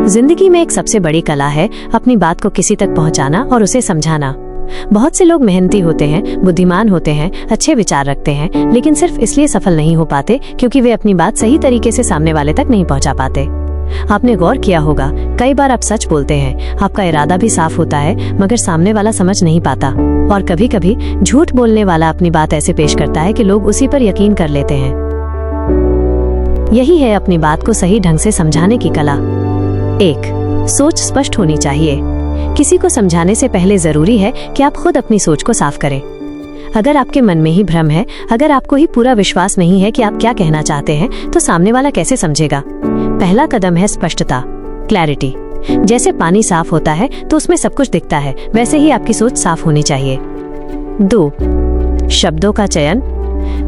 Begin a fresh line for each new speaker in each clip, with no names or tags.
जिंदगी में एक सबसे बड़ी कला है अपनी बात को किसी तक पहुंचाना और उसे समझाना। बहुत से लोग मेहनती होते हैं, बुद्धिमान होते हैं, अच्छे विचार रखते हैं, लेकिन सिर्फ इसलिए सफल नहीं हो पाते क्योंकि वे अपनी बात सही तरीके से सामने वाले तक नहीं पहुंचा पाते। आपने गौर किया होगा, कई बार आप सच बोलते हैं, आपका इरादा भी साफ होता है, मगर सामने वाला समझ नहीं पाता। और कभी कभी झूठ बोलने वाला अपनी बात ऐसे पेश करता है कि लोग उसी पर यकीन कर लेते हैं। यही है अपनी बात को सही ढंग से समझाने की कला। 1. सोच स्पष्ट होनी चाहिए। किसी को समझाने से पहले जरूरी है कि आप खुद अपनी सोच को साफ करें। अगर आपके मन में ही भ्रम है, अगर आपको ही पूरा विश्वास नहीं है कि आप क्या कहना चाहते हैं, तो सामने वाला कैसे समझेगा? पहला कदम है स्पष्टता, क्लैरिटी। जैसे पानी साफ होता है तो उसमें सब कुछ दिखता है, वैसे ही आपकी सोच साफ होनी चाहिए। 2. शब्दों का चयन।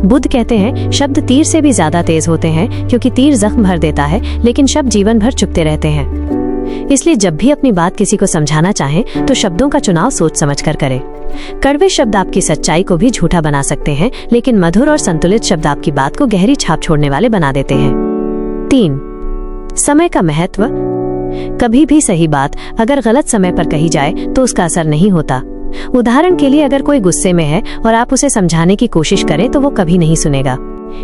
बुद्ध कहते हैं, शब्द तीर से भी ज्यादा तेज होते हैं, क्योंकि तीर जख्म भर देता है, लेकिन शब्द जीवन भर चुभते रहते हैं। इसलिए जब भी अपनी बात किसी को समझाना चाहें, तो शब्दों का चुनाव सोच समझकर करें। कड़वे शब्द आपकी सच्चाई को भी झूठा बना सकते हैं, लेकिन मधुर और संतुलित शब्द आपकी बात को गहरी छाप छोड़ने वाले बना देते हैं। 3. समय का महत्व। कभी भी सही बात अगर गलत समय पर कही जाए तो उसका असर नहीं होता। उदाहरण के लिए, अगर कोई गुस्से में है और आप उसे समझाने की कोशिश करें तो वो कभी नहीं सुनेगा।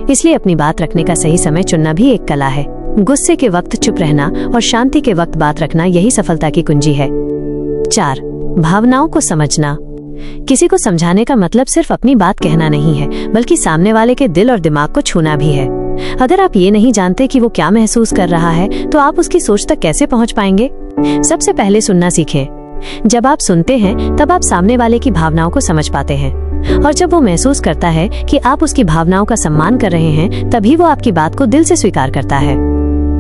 इसलिए अपनी बात रखने का सही समय चुनना भी एक कला है। गुस्से के वक्त चुप रहना और शांति के वक्त बात रखना, यही सफलता की कुंजी है। 4. भावनाओं को समझना। किसी को समझाने का मतलब सिर्फ अपनी बात कहना नहीं है, बल्कि सामने वाले के दिल और दिमाग को छूना भी है। अगर आप ये नहीं जानते कि वो क्या महसूस कर रहा है, तो आप उसकी सोच तक कैसे पहुंच पाएंगे? सबसे पहले सुनना सीखें। जब आप सुनते हैं, तब आप सामने वाले की भावनाओं को समझ पाते हैं, और जब वो महसूस करता है कि आप उसकी भावनाओं का सम्मान कर रहे हैं, तभी वो आपकी बात को दिल से स्वीकार करता है।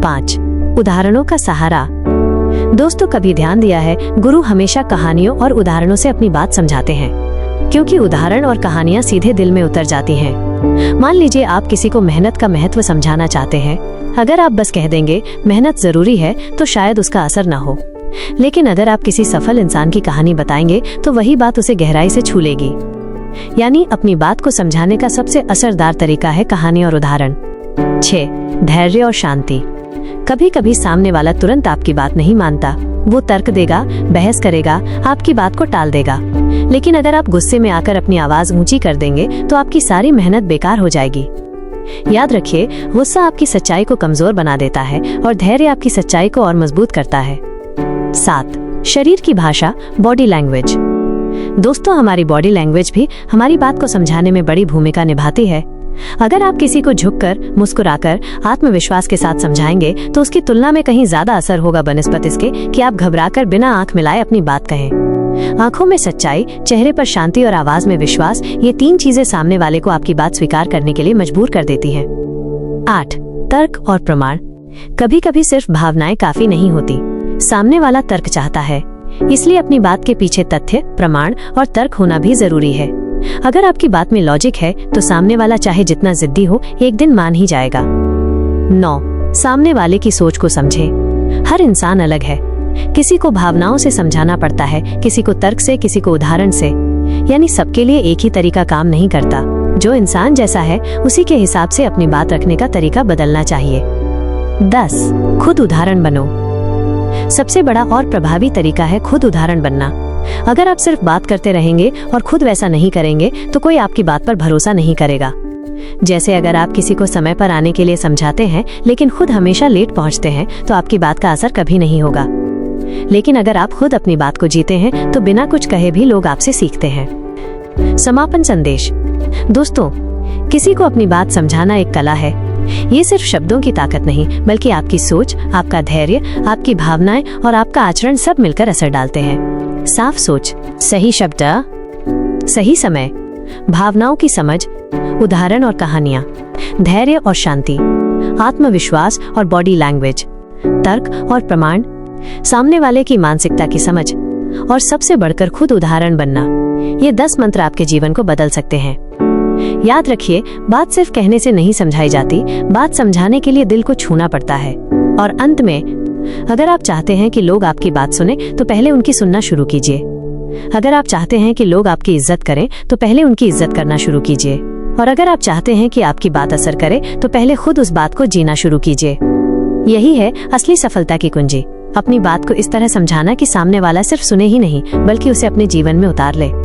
5. उदाहरणों का सहारा। दोस्तों, कभी ध्यान दिया है, गुरु हमेशा कहानियों और उदाहरणों से अपनी बात समझाते हैं, क्योंकि उदाहरण और कहानियां सीधे दिल में उतर जाती हैं। मान लीजिए आप किसी को मेहनत का महत्व समझाना चाहते हैं। अगर आप बस कह देंगे मेहनत जरूरी है, तो शायद उसका असर न हो। लेकिन अगर आप किसी सफल इंसान की कहानी बताएंगे, तो वही बात उसे गहराई से छू लेगी। यानी अपनी बात को समझाने का सबसे असरदार तरीका है कहानी और उदाहरण। 6. धैर्य और शांति। कभी कभी सामने वाला तुरंत आपकी बात नहीं मानता। वो तर्क देगा, बहस करेगा, आपकी बात को टाल देगा। लेकिन अगर आप गुस्से में आकर अपनी आवाज ऊंची कर देंगे, तो आपकी सारी मेहनत बेकार हो जाएगी। याद रखिए, गुस्सा आपकी सच्चाई को कमजोर बना देता है और धैर्य आपकी सच्चाई को और मजबूत करता है। 7. शरीर की भाषा, बॉडी लैंग्वेज। दोस्तों, हमारी बॉडी लैंग्वेज भी हमारी बात को समझाने में बड़ी भूमिका निभाती है। अगर आप किसी को झुककर, मुस्कुराकर, आत्मविश्वास के साथ समझाएंगे, तो उसकी तुलना में कहीं ज्यादा असर होगा बनिस्बत इसके कि आप घबराकर बिना आंख मिलाए अपनी बात कहें। आंखों में सच्चाई, चेहरे पर शांति और आवाज में विश्वास, ये 3 चीजें सामने वाले को आपकी बात स्वीकार करने के लिए मजबूर कर देती हैं। 8. तर्क और प्रमाण। कभी कभी सिर्फ भावनाएं काफी नहीं होती, सामने वाला तर्क चाहता है। इसलिए अपनी बात के पीछे तथ्य, प्रमाण और तर्क होना भी जरूरी है। अगर आपकी बात में लॉजिक है, तो सामने वाला चाहे जितना जिद्दी हो, एक दिन मान ही जाएगा। 9. सामने वाले की सोच को समझे। हर इंसान अलग है। किसी को भावनाओं से समझाना पड़ता है, किसी को तर्क से, किसी को उदाहरण से। यानी सबके लिए एक ही तरीका काम नहीं करता। जो इंसान जैसा है, उसी के हिसाब से अपनी बात रखने का तरीका बदलना चाहिए। 10. खुद उदाहरण बनो। सबसे बड़ा और प्रभावी तरीका है खुद उदाहरण बनना। अगर आप सिर्फ बात करते रहेंगे और खुद वैसा नहीं करेंगे, तो कोई आपकी बात पर भरोसा नहीं करेगा। जैसे अगर आप किसी को समय पर आने के लिए समझाते हैं, लेकिन खुद हमेशा लेट पहुंचते हैं, तो आपकी बात का असर कभी नहीं होगा। लेकिन अगर आप खुद अपनी बात को जीते हैं, तो बिना कुछ कहे भी लोग आपसे सीखते हैं। समापन संदेश। दोस्तों, किसी को अपनी बात समझाना एक कला है। ये सिर्फ शब्दों की ताकत नहीं, बल्कि आपकी सोच, आपका धैर्य, आपकी भावनाएं और आपका आचरण सब मिलकर असर डालते हैं। साफ सोच, सही शब्द, सही समय, भावनाओं की समझ, उदाहरण और कहानियां, धैर्य और शांति, आत्मविश्वास और बॉडी लैंग्वेज, तर्क और प्रमाण, सामने वाले की मानसिकता की समझ, और सबसे बढ़कर खुद उदाहरण बनना। ये 10 मंत्र आपके जीवन को बदल सकते हैं। याद रखिए, बात सिर्फ कहने से नहीं समझाई जाती, बात समझाने के लिए दिल को छूना पड़ता है। और अंत में, अगर आप चाहते हैं कि लोग आपकी बात सुने, तो पहले उनकी सुनना शुरू कीजिए। अगर आप चाहते हैं कि लोग आपकी इज्जत करें, तो पहले उनकी इज्जत करना शुरू कीजिए। और अगर आप चाहते हैं कि आपकी बात असर करे, तो पहले खुद उस बात को जीना शुरू कीजिए। यही है असली सफलता की कुंजी। अपनी बात को इस तरह समझाना कि सामने वाला सिर्फ सुने ही नहीं बल्कि उसे अपने जीवन में उतार ले।